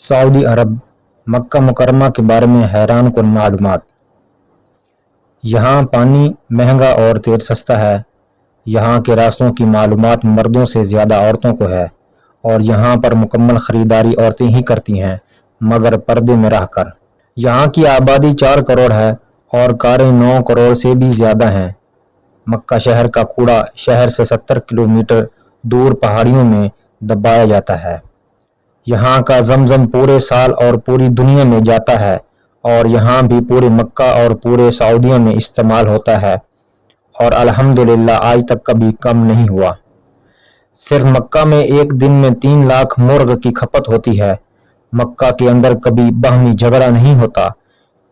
سعودی عرب مکہ مکرمہ کے بارے میں حیران کن معلومات۔ یہاں پانی مہنگا اور تیل سستا ہے۔ یہاں کے راستوں کی معلومات مردوں سے زیادہ عورتوں کو ہے، اور یہاں پر مکمل خریداری عورتیں ہی کرتی ہیں، مگر پردے میں رہ کر۔ یہاں کی آبادی 4 کروڑ ہے اور کاریں 9 کروڑ سے بھی زیادہ ہیں۔ مکہ شہر کا کوڑا شہر سے 70 کلومیٹر دور پہاڑیوں میں دبایا جاتا ہے۔ یہاں کا زمزم پورے سال اور پوری دنیا میں جاتا ہے، اور یہاں بھی پورے مکہ اور پورے سعودیہ میں استعمال ہوتا ہے، اور الحمدللہ آج تک کبھی کم نہیں ہوا۔ صرف مکہ میں ایک دن میں 3 لاکھ مرغ کی کھپت ہوتی ہے۔ مکہ کے اندر کبھی باہمی جھگڑا نہیں ہوتا۔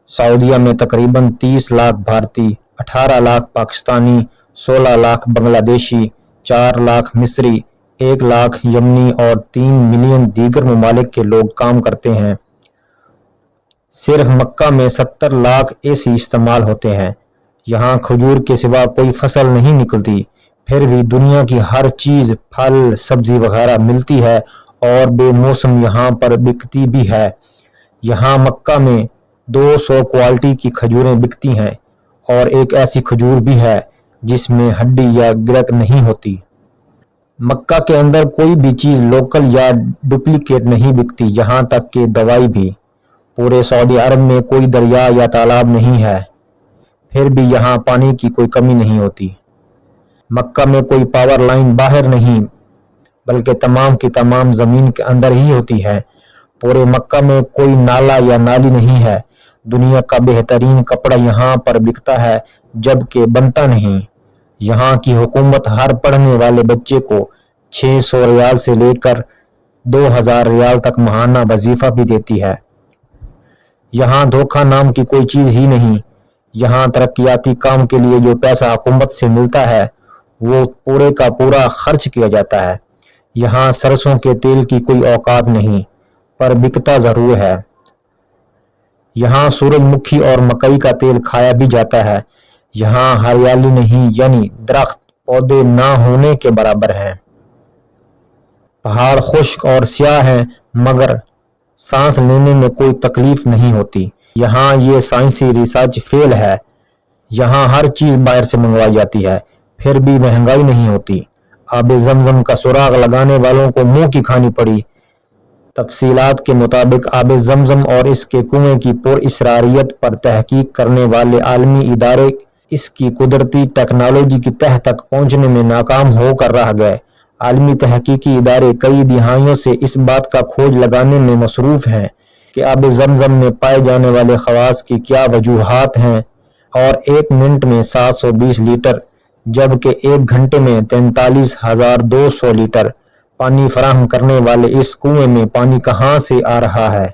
سعودیہ میں تقریباً 30 لاکھ بھارتی، 18 لاکھ پاکستانی، 16 لاکھ بنگلہ دیشی، 4 لاکھ مصری، 1 لاکھ یمنی اور 3 ملین دیگر ممالک کے لوگ کام کرتے ہیں۔ صرف مکہ میں 70 لاکھ اے سی استعمال ہوتے ہیں۔ یہاں کھجور کے سوا کوئی فصل نہیں نکلتی، پھر بھی دنیا کی ہر چیز پھل سبزی وغیرہ ملتی ہے اور بے موسم یہاں پر بکتی بھی ہے۔ یہاں مکہ میں 200 کوالٹی کی کھجوریں بکتی ہیں، اور ایک ایسی کھجور بھی ہے جس میں ہڈی یا گرک نہیں ہوتی۔ مکہ کے اندر کوئی بھی چیز لوکل یا ڈپلیکیٹ نہیں بکتی، یہاں تک کہ دوائی بھی۔ پورے سعودی عرب میں کوئی دریا یا تالاب نہیں ہے، پھر بھی یہاں پانی کی کوئی کمی نہیں ہوتی۔ مکہ میں کوئی پاور لائن باہر نہیں، بلکہ تمام کی تمام زمین کے اندر ہی ہوتی ہے۔ پورے مکہ میں کوئی نالا یا نالی نہیں ہے۔ دنیا کا بہترین کپڑا یہاں پر بکتا ہے، جبکہ بنتا نہیں۔ یہاں کی حکومت ہر پڑھنے والے بچے کو 600 ریال سے لے کر 2000 ریال تک ماہانہ وظیفہ بھی دیتی ہے۔ یہاں دھوکہ نام کی کوئی چیز ہی نہیں۔ یہاں ترقیاتی کام کے لیے جو پیسہ حکومت سے ملتا ہے وہ پورے کا پورا خرچ کیا جاتا ہے۔ یہاں سرسوں کے تیل کی کوئی اوقات نہیں، پر بکتا ضرور ہے۔ یہاں سورج مکھی اور مکئی کا تیل کھایا بھی جاتا ہے۔ یہاں ہریالی نہیں، یعنی درخت پودے نہ ہونے کے برابر ہیں۔ پہاڑ خشک اور سیاہ ہیں، مگر سانس لینے میں کوئی تکلیف نہیں ہوتی۔ یہاں یہ سائنسی ریسرچ فیل ہے۔ یہاں ہر چیز باہر سے منگوائی جاتی ہے، پھر بھی مہنگائی نہیں ہوتی۔ آب زمزم کا سراغ لگانے والوں کو منہ کی کھانی پڑی۔ تفصیلات کے مطابق آب زمزم اور اس کے کنویں کی پر اسراریت پر تحقیق کرنے والے عالمی ادارے اس کی قدرتی ٹیکنالوجی کی تہہ تک پہنچنے میں ناکام ہو کر رہ گئے۔ عالمی تحقیقی ادارے کئی دہائیوں سے اس بات کا کھوج لگانے میں مصروف ہیں کہ آب زمزم میں پائے جانے والے خواص کی کیا وجوہات ہیں، اور 1 منٹ میں 720 لیٹر جبکہ 1 گھنٹے میں 43,200 لیٹر پانی فراہم کرنے والے اس کنویں میں پانی کہاں سے آ رہا ہے؟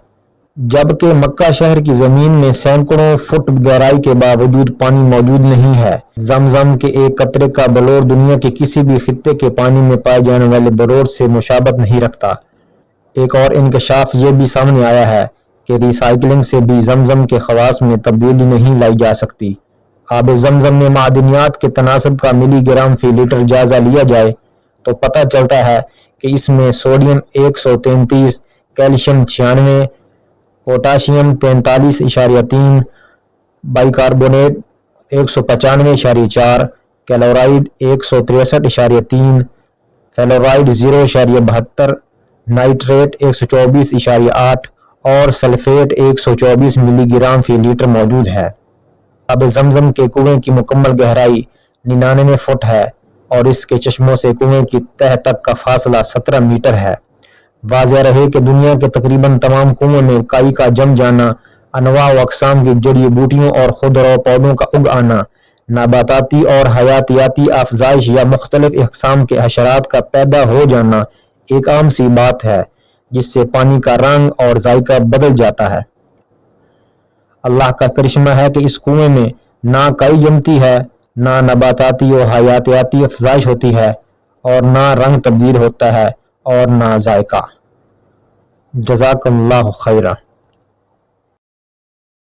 جبکہ مکہ شہر کی زمین میں سینکڑوں فٹ گہرائی کے باوجود پانی موجود نہیں ہے۔ زمزم کے ایک قطرے کا بلور دنیا کے کسی بھی خطے کے پانی میں پائے جانے والے بلور سے مشابہت نہیں رکھتا۔ ایک اور انکشاف یہ بھی سامنے آیا ہے کہ ری سائیکلنگ سے بھی زمزم کے خواص میں تبدیلی نہیں لائی جا سکتی۔ آب زمزم میں معدنیات کے تناسب کا ملی گرام فی لیٹر جائزہ لیا جائے تو پتہ چلتا ہے کہ اس میں sodium 133، calcium 96، potassium 43.3، by carbonate 195.4، chloride 163.3، fluoride 0.72، nitrate 124.8 اور سلفیٹ 124 ملی گرام فی لیٹر موجود ہے۔ آب زمزم کے کنویں کی مکمل گہرائی 99 فٹ ہے، اور اس کے چشموں سے کنویں کی تہہ تک کا فاصلہ 17 میٹر ہے۔ واضح رہے کہ دنیا کے تقریباً تمام کنووں میں کائی کا جم جانا، انواع و اقسام کی جڑی بوٹیوں اور خضر پودوں کا اگ آنا، نباتاتی اور حیاتیاتی افزائش یا مختلف اقسام کے حشرات کا پیدا ہو جانا ایک عام سی بات ہے، جس سے پانی کا رنگ اور ذائقہ بدل جاتا ہے۔ اللہ کا کرشمہ ہے کہ اس کنویں میں نہ کائی جمتی ہے، نہ نباتاتی و حیاتیاتی افزائش ہوتی ہے، اور نہ رنگ تبدیل ہوتا ہے، اور نہ ذائقہ۔ جزاک اللہ خیرہ۔